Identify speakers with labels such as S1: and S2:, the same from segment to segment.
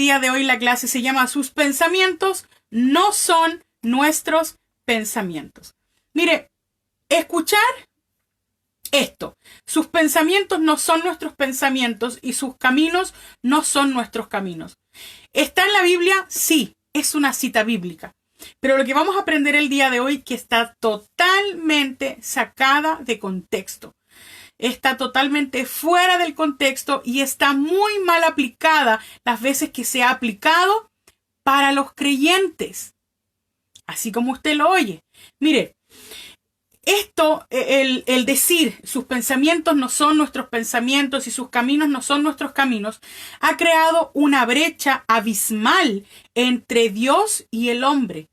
S1: día de hoy la clase se llama Sus pensamientos no son nuestros pensamientos. Mire, escuchar esto. Sus pensamientos no son nuestros pensamientos y sus caminos no son nuestros caminos. ¿Está en la Biblia? Sí, es una cita bíblica. Pero lo que vamos a aprender el día de hoy que está totalmente sacada de contexto. Está totalmente fuera del contexto y está muy mal aplicada las veces que se ha aplicado para los creyentes. Así como usted lo oye. Mire, esto, el decir sus pensamientos no son nuestros pensamientos y sus caminos no son nuestros caminos, ha creado una abismal entre Dios y el hombre.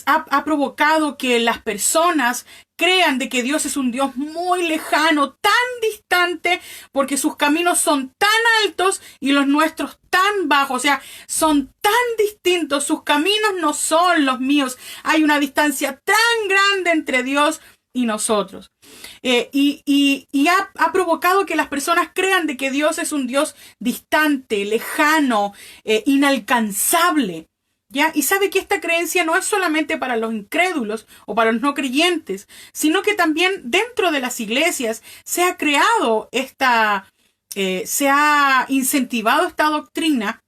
S1: Ha provocado que las personas crean de que Dios es un Dios muy lejano, tan distante, porque sus caminos son tan altos y los nuestros tan bajos. O sea, son tan distintos. Sus caminos no son los míos. Hay una distancia tan grande entre Dios y nosotros. Ha provocado que las personas crean de que Dios es un Dios distante, lejano, inalcanzable. ¿Ya? Y sabe que esta creencia no es solamente para los incrédulos o para los no creyentes, sino que también dentro de las iglesias se ha creado se ha incentivado esta doctrina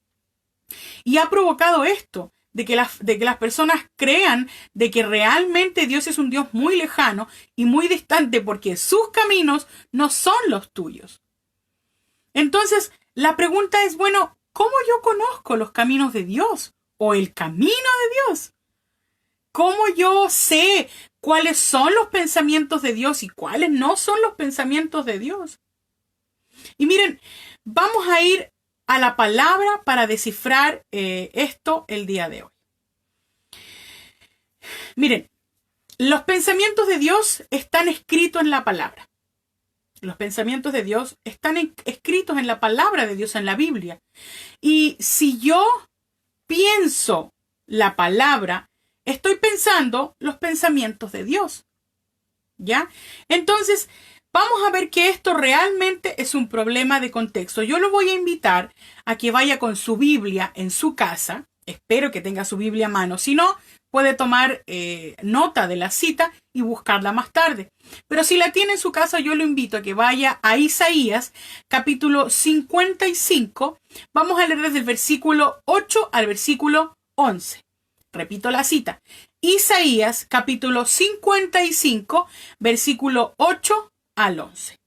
S1: y ha provocado esto, de que las personas crean de que realmente Dios es un Dios muy lejano y muy distante porque sus caminos no son los tuyos. Entonces, la pregunta es, bueno, ¿cómo yo conozco los caminos de Dios? O el camino de Dios. ¿Cómo yo sé cuáles son los pensamientos de Dios y cuáles no son los pensamientos de Dios? Y miren, vamos a ir a la palabra para descifrar esto el día de hoy. Miren, los pensamientos de Dios están escritos en la palabra. Los pensamientos de Dios están escritos en la palabra de Dios, en la Biblia. Y si yo pienso la palabra, estoy pensando los pensamientos de Dios. ¿Ya? Entonces, vamos a ver que esto realmente es un problema de contexto. Yo lo voy a invitar a que vaya con su Biblia en su casa. Espero que tenga su Biblia a mano. Si no, puede tomar nota de la cita y buscarla más tarde. Pero si la tiene en su casa, yo lo invito a que vaya a Isaías, capítulo 55. Vamos a leer desde el versículo 8 al versículo 11. Repito la cita. Isaías, capítulo 55, versículo 8 al 11.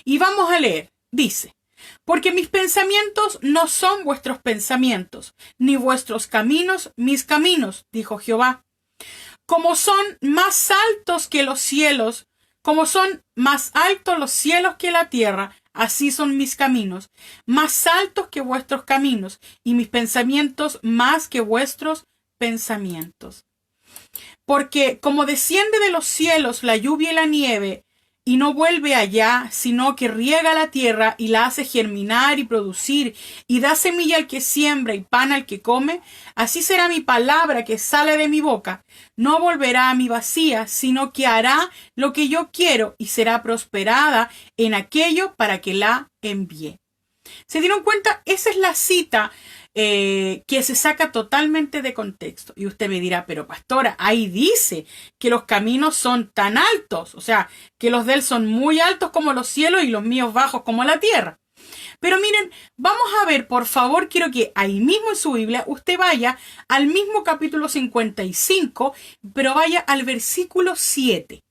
S1: Y vamos a leer. Dice: porque mis pensamientos no son vuestros pensamientos, ni vuestros caminos mis caminos, dijo Jehová. Como son más altos que los cielos, como son más altos los cielos que la tierra, así son mis caminos, más altos que vuestros caminos, y mis pensamientos más que vuestros pensamientos. Porque como desciende de los cielos la lluvia y la nieve, y no vuelve allá, sino que riega la tierra y la hace germinar y producir, y da semilla al que siembra y pan al que come, así será mi palabra que sale de mi boca. No volverá a mí vacía, sino que hará lo que yo quiero y será prosperada en aquello para que la envíe. ¿Se dieron cuenta? Esa es la cita que se saca totalmente de contexto. Y usted me dirá, pero pastora, ahí dice que los caminos son tan altos, o sea, que los de él son muy altos como los cielos y los míos bajos como la tierra. Pero miren, vamos a ver, por favor, quiero que ahí mismo en su Biblia usted vaya al mismo capítulo 55, pero vaya al versículo 7.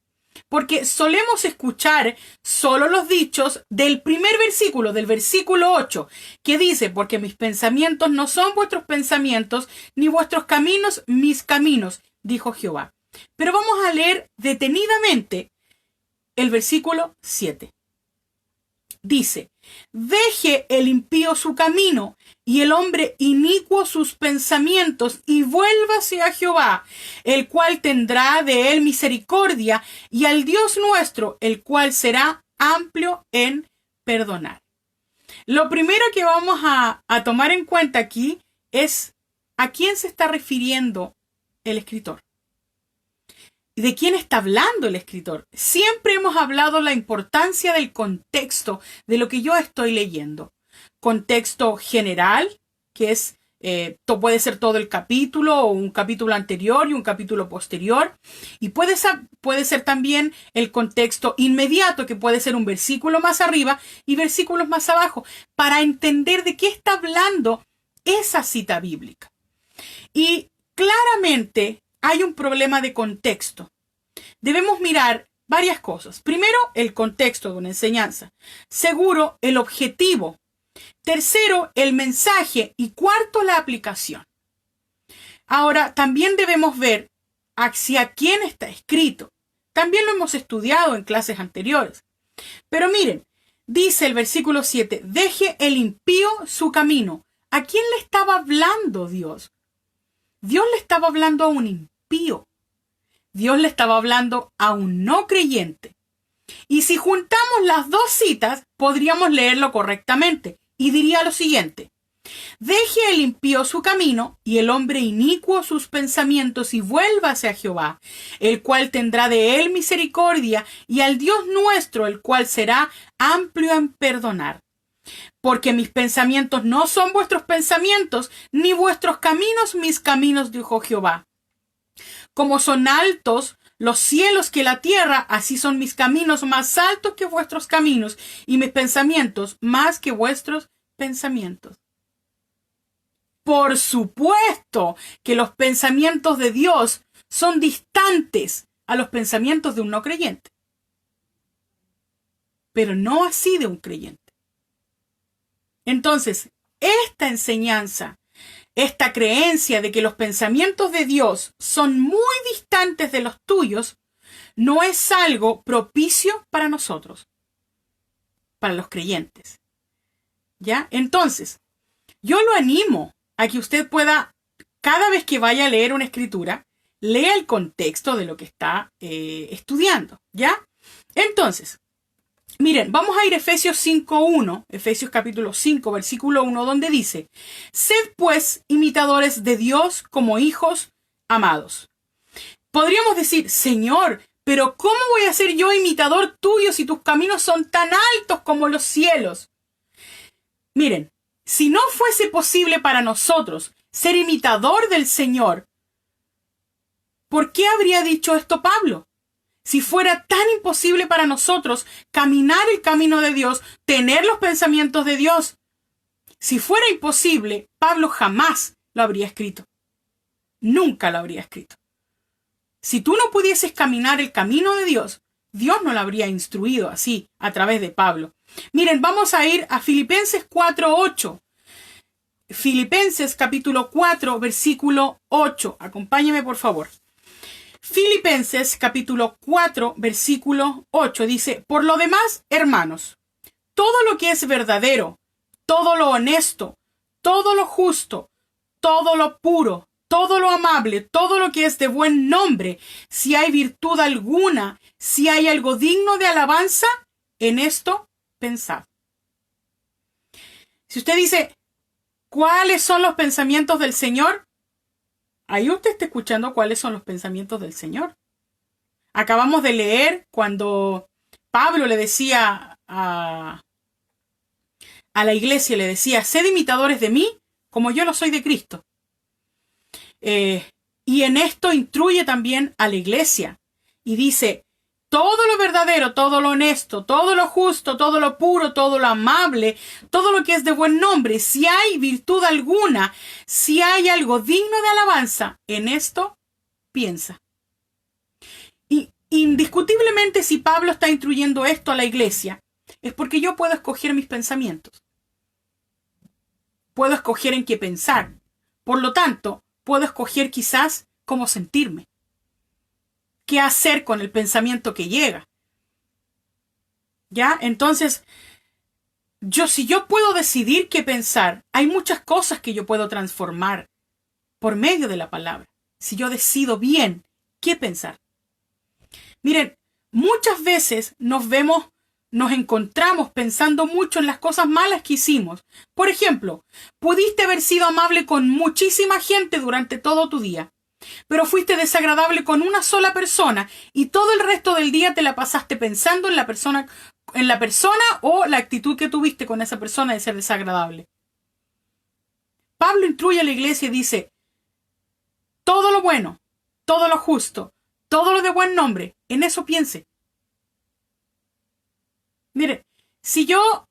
S1: Porque solemos escuchar solo los dichos del primer versículo, del versículo 8, que dice, porque mis pensamientos no son vuestros pensamientos, ni vuestros caminos mis caminos, dijo Jehová. Pero vamos a leer detenidamente el versículo 7. Dice: deje el impío su camino y el hombre inicuo sus pensamientos y vuélvase a Jehová, el cual tendrá de él misericordia, y al Dios nuestro, el cual será amplio en perdonar. Lo primero que vamos a tomar en cuenta aquí es a quién se está refiriendo el escritor. ¿De quién está hablando el escritor? Siempre hemos hablado la importancia del contexto de lo que yo estoy leyendo. contexto general, que es puede ser todo el capítulo o un capítulo anterior y un capítulo posterior. Y puede ser también el contexto inmediato, que puede ser un versículo más arriba y versículos más abajo, para entender de qué está hablando esa cita bíblica. Y claramente hay un problema de contexto. Debemos mirar varias cosas. Primero, el contexto de una enseñanza. Segundo, el objetivo. Tercero, el mensaje. Y cuarto, la aplicación. Ahora, también debemos ver hacia quién está escrito. También lo hemos estudiado en clases anteriores. Pero miren, dice el versículo 7, deje el impío su camino. ¿A quién le estaba hablando Dios? Dios le estaba hablando a un impío. Dios le estaba hablando a un no creyente. Y si juntamos las dos citas, podríamos leerlo correctamente. Y diría lo siguiente: deje el impío su camino y el hombre inicuo sus pensamientos y vuélvase a Jehová, el cual tendrá de él misericordia, y al Dios nuestro, el cual será amplio en perdonar. Porque mis pensamientos no son vuestros pensamientos, ni vuestros caminos mis caminos, dijo Jehová. Como son altos los cielos que la tierra, así son mis caminos más altos que vuestros caminos, y mis pensamientos más que vuestros pensamientos. Por supuesto que los pensamientos de Dios son distantes a los pensamientos de un no creyente, pero no así de un creyente. Entonces, esta enseñanza, esta creencia de que los pensamientos de Dios son muy distantes de los tuyos, no es algo propicio para nosotros, para los creyentes. ¿Ya? Entonces, yo lo animo a que usted pueda, cada vez que vaya a leer una escritura, lea el contexto de lo que está estudiando. ¿Ya? Entonces, miren, vamos a ir a Efesios 5:1, Efesios capítulo 5, versículo 1, donde dice: sed pues imitadores de Dios como hijos amados. Podríamos decir: Señor, pero ¿cómo voy a ser yo imitador tuyo si tus caminos son tan altos como los cielos? Miren, si no fuese posible para nosotros ser imitador del Señor, ¿por qué habría dicho esto Pablo? Si fuera tan imposible para nosotros caminar el camino de Dios, tener los pensamientos de Dios, si fuera imposible, Pablo jamás lo habría escrito. Nunca lo habría escrito. Si tú no pudieses caminar el camino de Dios, Dios no lo habría instruido así a través de Pablo. Miren, vamos a ir a Filipenses 4:8. Filipenses capítulo 4, versículo 8. Acompáñeme, por favor. Filipenses capítulo 4, versículo 8 dice: por lo demás, hermanos, todo lo que es verdadero, todo lo honesto, todo lo justo, todo lo puro, todo lo amable, todo lo que es de buen nombre, si hay virtud alguna, si hay algo digno de alabanza, en esto pensad. Si usted dice, ¿cuáles son los pensamientos del Señor? Ahí usted está escuchando cuáles son los pensamientos del Señor. Acabamos de leer cuando Pablo le decía a la iglesia, le decía: sed imitadores de mí como yo lo soy de Cristo. Y en esto instruye también a la iglesia y dice: todo lo verdadero, todo lo honesto, todo lo justo, todo lo puro, todo lo amable, todo lo que es de buen nombre, si hay virtud alguna, si hay algo digno de alabanza, en esto piensa. Y indiscutiblemente, si Pablo está instruyendo esto a la iglesia, es porque yo puedo escoger mis pensamientos. Puedo escoger en qué pensar. Por lo tanto, puedo escoger quizás cómo sentirme. ¿Qué hacer con el pensamiento que llega? ¿Ya? Entonces, si yo puedo decidir qué pensar, hay muchas cosas que yo puedo transformar por medio de la palabra. Si yo decido bien qué pensar. Miren, muchas veces nos encontramos pensando mucho en las cosas malas que hicimos. Por ejemplo, pudiste haber sido amable con muchísima gente durante todo tu día, pero fuiste desagradable con una sola persona y todo el resto del día te la pasaste pensando en la persona en la persona o la actitud que tuviste con esa persona de ser desagradable. Pablo instruye a la iglesia y dice, todo lo bueno, todo lo justo, todo lo de buen nombre, en eso piense. Mire, si nos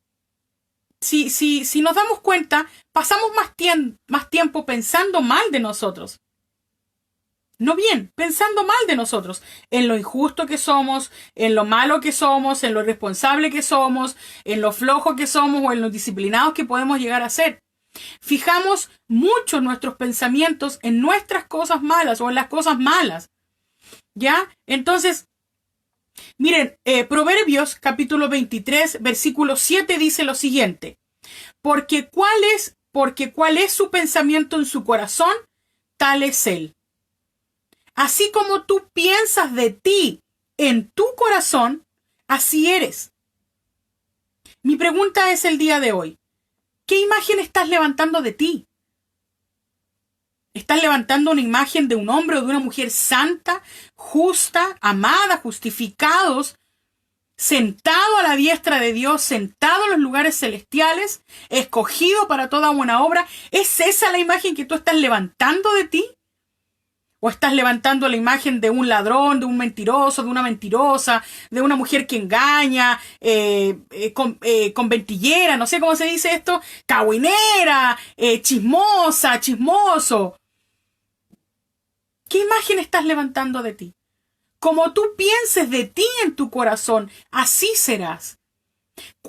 S1: damos cuenta, pasamos más tiempo pensando mal de nosotros. No bien, pensando mal de nosotros, en lo injusto que somos, en lo malo que somos, en lo irresponsable que somos, en lo flojo que somos o en lo disciplinados que podemos llegar a ser. Fijamos mucho nuestros pensamientos en nuestras cosas malas o en las cosas malas. ¿Ya? Entonces, miren, Proverbios capítulo 23, versículo 7 dice lo siguiente. Porque cuál es su pensamiento en su corazón, tal es él. Así como tú piensas de ti en tu corazón, así eres. Mi pregunta es el día de hoy. ¿Qué imagen estás levantando de ti? ¿Estás levantando una imagen de un hombre o de una mujer santa, justa, amada, justificados, sentado a la diestra de Dios, sentado en los lugares celestiales, escogido para toda buena obra? ¿Es esa la imagen que tú estás levantando de ti? ¿O estás levantando la imagen de un ladrón, de un mentiroso, de una mentirosa, de una mujer que engaña, con ventillera, no sé cómo se dice esto, cagüinera, chismosa, chismoso? ¿Qué imagen estás levantando de ti? Como tú pienses de ti en tu corazón, así serás.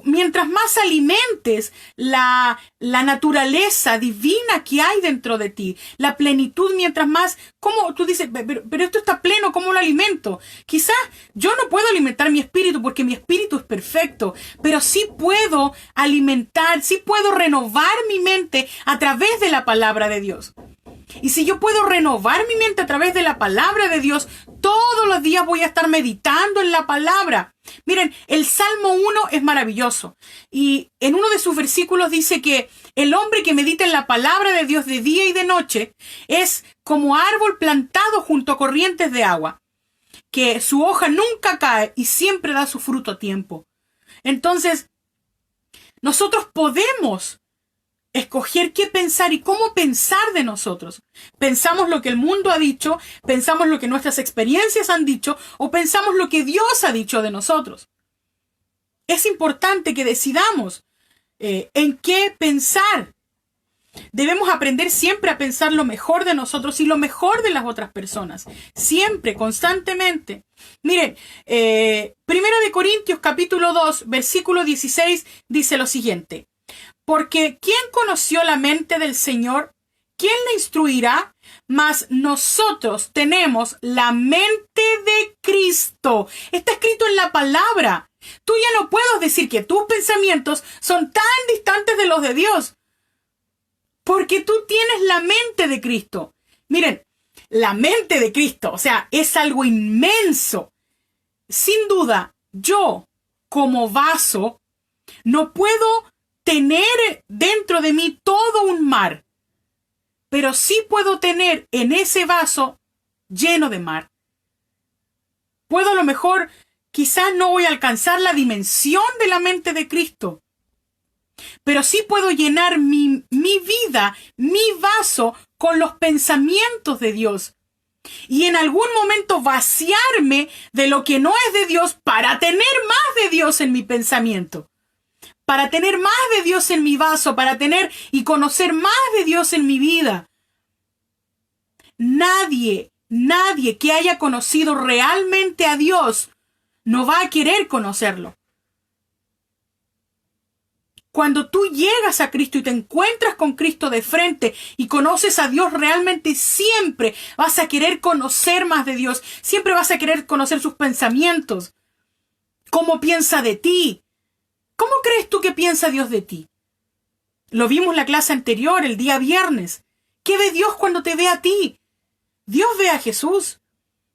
S1: Mientras más alimentes la naturaleza divina que hay dentro de ti, la plenitud, mientras más, ¿cómo tú dices? Pero esto está pleno, ¿cómo lo alimento? Quizás yo no puedo alimentar mi espíritu porque mi espíritu es perfecto, pero sí puedo alimentar, sí puedo renovar mi mente a través de la palabra de Dios. Y si yo puedo renovar mi mente a través de la palabra de Dios, todos los días voy a estar meditando en la palabra. Miren, el Salmo 1 es maravilloso. Y en uno de sus versículos dice que el hombre que medita en la palabra de Dios de día y de noche es como árbol plantado junto a corrientes de agua, que su hoja nunca cae y siempre da su fruto a tiempo. Entonces, nosotros podemos escoger qué pensar y cómo pensar de nosotros. ¿Pensamos lo que el mundo ha dicho? ¿Pensamos lo que nuestras experiencias han dicho? ¿O pensamos lo que Dios ha dicho de nosotros? Es importante que decidamos en qué pensar. Debemos aprender siempre a pensar lo mejor de nosotros y lo mejor de las otras personas. Siempre, constantemente. Miren, 1 Corintios capítulo 2, versículo 16 dice lo siguiente. Porque ¿quién conoció la mente del Señor? ¿Quién le instruirá? Mas nosotros tenemos la mente de Cristo. Está escrito en la palabra. Tú ya no puedes decir que tus pensamientos son tan distantes de los de Dios. Porque tú tienes la mente de Cristo. Miren, la mente de Cristo, o sea, es algo inmenso. Sin duda, yo, como vaso, no puedo tener dentro de mí todo un mar, pero sí puedo tener en ese vaso lleno de mar. Puedo a lo mejor, quizás no voy a alcanzar la dimensión de la mente de Cristo, pero sí puedo llenar mi vida, mi vaso, con los pensamientos de Dios. Y en algún momento vaciarme de lo que no es de Dios para tener más de Dios en mi pensamiento. Para tener más de Dios en mi vaso, para tener y conocer más de Dios en mi vida. Nadie que haya conocido realmente a Dios no va a querer conocerlo. Cuando tú llegas a Cristo y te encuentras con Cristo de frente y conoces a Dios realmente, siempre vas a querer conocer más de Dios. Siempre vas a querer conocer sus pensamientos. Cómo piensa de ti. ¿Cómo crees tú que piensa Dios de ti? Lo vimos en la clase anterior, el día viernes. ¿Qué ve Dios cuando te ve a ti? Dios ve a Jesús.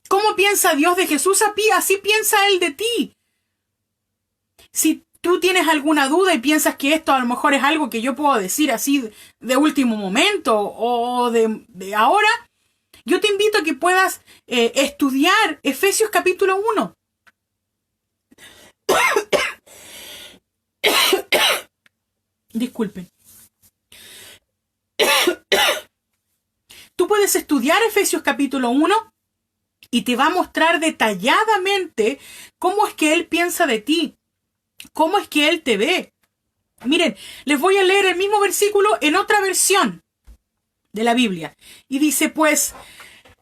S1: ¿Cómo piensa Dios de Jesús? Así piensa Él de ti. Si tú tienes alguna duda y piensas que esto a lo mejor es algo que yo puedo decir así de último momento o de ahora, yo te invito a que puedas estudiar Efesios capítulo 1. Disculpen. Tú puedes estudiar Efesios capítulo 1 y te va a mostrar detalladamente cómo es que Él piensa de ti, cómo es que Él te ve. Miren, les voy a leer el mismo versículo en otra versión de la Biblia. Y dice, pues,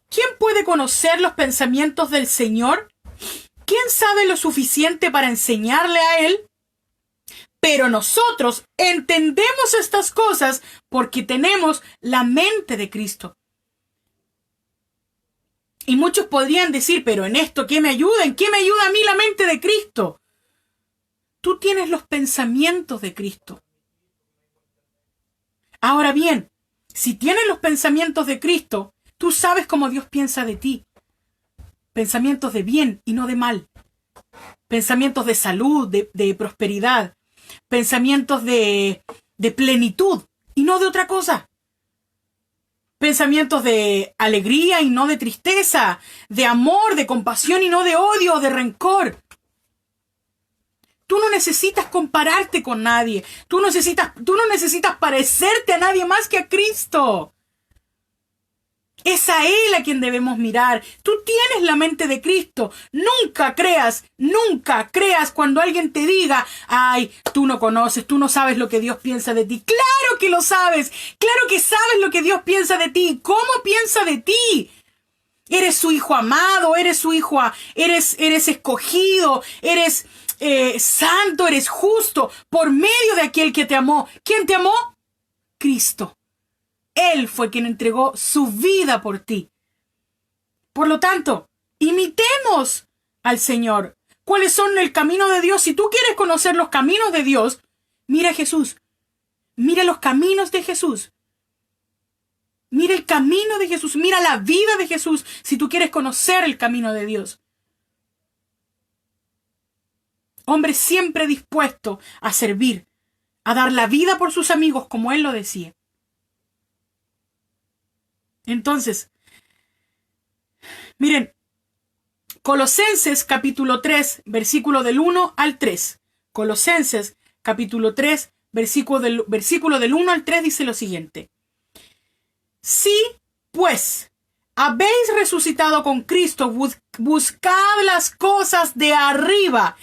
S1: ¿quién puede conocer los pensamientos del Señor? ¿Quién sabe lo suficiente para enseñarle a Él? Pero nosotros entendemos estas cosas porque tenemos la mente de Cristo. Y muchos podrían decir, pero en esto, ¿qué me ayuda? ¿En qué me ayuda a mí la mente de Cristo? Tú tienes los pensamientos de Cristo. Ahora bien, si tienes los pensamientos de Cristo, tú sabes cómo Dios piensa de ti. Pensamientos de bien y no de mal. Pensamientos de salud, de prosperidad. Pensamientos de plenitud y no de otra cosa. Pensamientos de alegría y no de tristeza, de amor, de compasión y no de odio o de rencor. Tú no necesitas compararte con nadie. Tú no necesitas parecerte a nadie más que a Cristo. Es a Él a quien debemos mirar. Tú tienes la mente de Cristo. Nunca creas cuando alguien te diga, ay, tú no conoces, tú no sabes lo que Dios piensa de ti. Claro que lo sabes. Claro que sabes lo que Dios piensa de ti. ¿Cómo piensa de ti? Eres su hijo amado, eres su hijo, eres escogido, eres santo, eres justo por medio de aquel que te amó. ¿Quién te amó? Cristo. Él fue quien entregó su vida por ti. Por lo tanto, imitemos al Señor. ¿Cuáles son el camino de Dios? Si tú quieres conocer los caminos de Dios, mira a Jesús. Mira los caminos de Jesús. Mira el camino de Jesús. Mira la vida de Jesús si tú quieres conocer el camino de Dios. Hombre siempre dispuesto a servir, a dar la vida por sus amigos, como Él lo decía. Entonces, miren, Colosenses capítulo 3, versículo del 1 al 3. Colosenses capítulo 3, versículo del 1 al 3 dice lo siguiente. Si, pues, habéis resucitado con Cristo, buscad las cosas de arriba,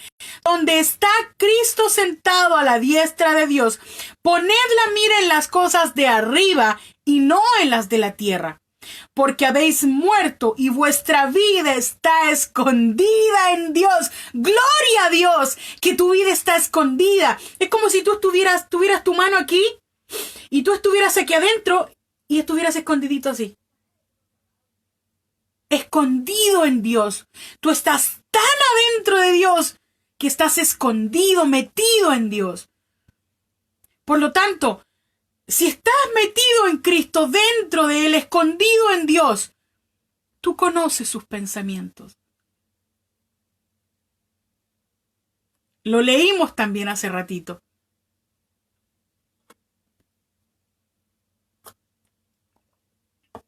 S1: donde está Cristo sentado a la diestra de Dios. Poned la mira en las cosas de arriba y no en las de la tierra, porque habéis muerto y vuestra vida está escondida en Dios. ¡Gloria a Dios! Que tu vida está escondida. Es como si tú tuvieras tu mano aquí y tú estuvieras aquí adentro y estuvieras escondidito así. Escondido en Dios. Tú estás tan adentro de Dios que estás escondido, metido en Dios. Por lo tanto, si estás metido en Cristo, dentro de Él, escondido en Dios, tú conoces sus pensamientos. Lo leímos también hace ratito.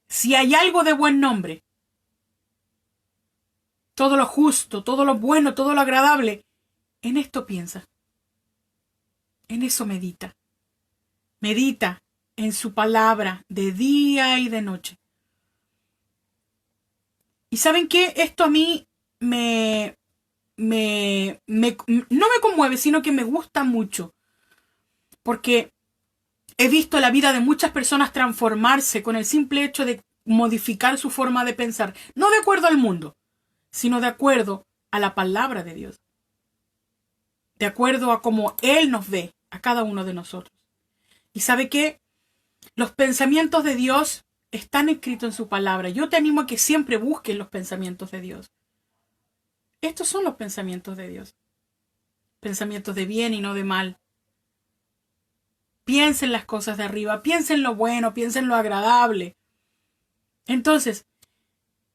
S1: Si hay algo de buen nombre, todo lo justo, todo lo bueno, todo lo agradable, en esto piensa. En eso medita. Medita en su palabra de día y de noche. ¿Y saben qué? Esto a mí no me conmueve, sino que me gusta mucho. Porque he visto la vida de muchas personas transformarse con el simple hecho de modificar su forma de pensar. No de acuerdo al mundo, sino de acuerdo a la palabra de Dios. De acuerdo a cómo Él nos ve a cada uno de nosotros. ¿Y sabe qué? Los pensamientos de Dios están escritos en su palabra. Yo te animo a que siempre busques los pensamientos de Dios. Estos son los pensamientos de Dios. Pensamientos de bien y no de mal. Piensa en las cosas de arriba, piensa en lo bueno, piensa en lo agradable. Entonces,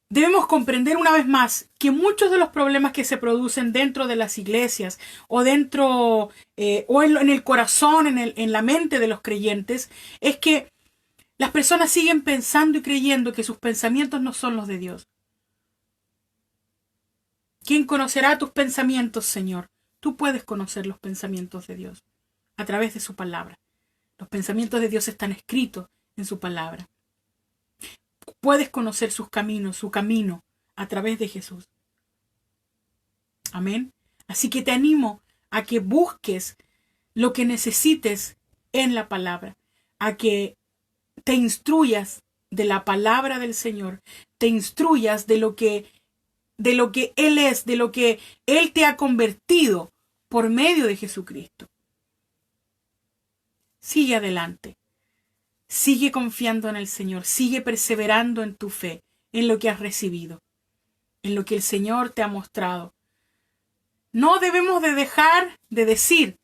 S1: debemos comprender una vez más que muchos de los problemas que se producen dentro de las iglesias o dentro o en el corazón, en la mente de los creyentes, es que las personas siguen pensando y creyendo que sus pensamientos no son los de Dios. ¿Quién conocerá tus pensamientos, Señor? Tú puedes conocer los pensamientos de Dios a través de su palabra. Los pensamientos de Dios están escritos en su palabra. Puedes conocer sus caminos, su camino, a través de Jesús. Amén. Así que te animo a que busques lo que necesites en la palabra, a que te instruyas de la palabra del Señor, te instruyas de lo que Él es, de lo que Él te ha convertido por medio de Jesucristo. Sigue adelante. Sigue confiando en el Señor. Sigue perseverando en tu fe, en lo que has recibido, en lo que el Señor te ha mostrado. No debemos de dejar de decir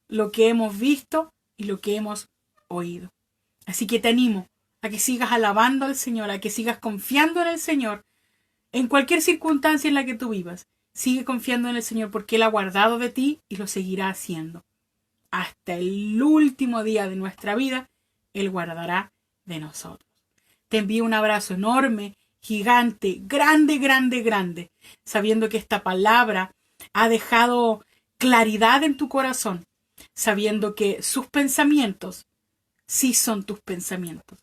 S1: lo que hemos visto y lo que hemos oído. Así que te animo a que sigas alabando al Señor, a que sigas confiando en el Señor, en cualquier circunstancia en la que tú vivas. Sigue confiando en el Señor porque Él ha guardado de ti y lo seguirá haciendo. Hasta el último día de nuestra vida, Él guardará de nosotros. Te envío un abrazo enorme, gigante, grande, grande, grande, sabiendo que esta palabra ha dejado claridad en tu corazón, sabiendo que sus pensamientos sí son tus pensamientos.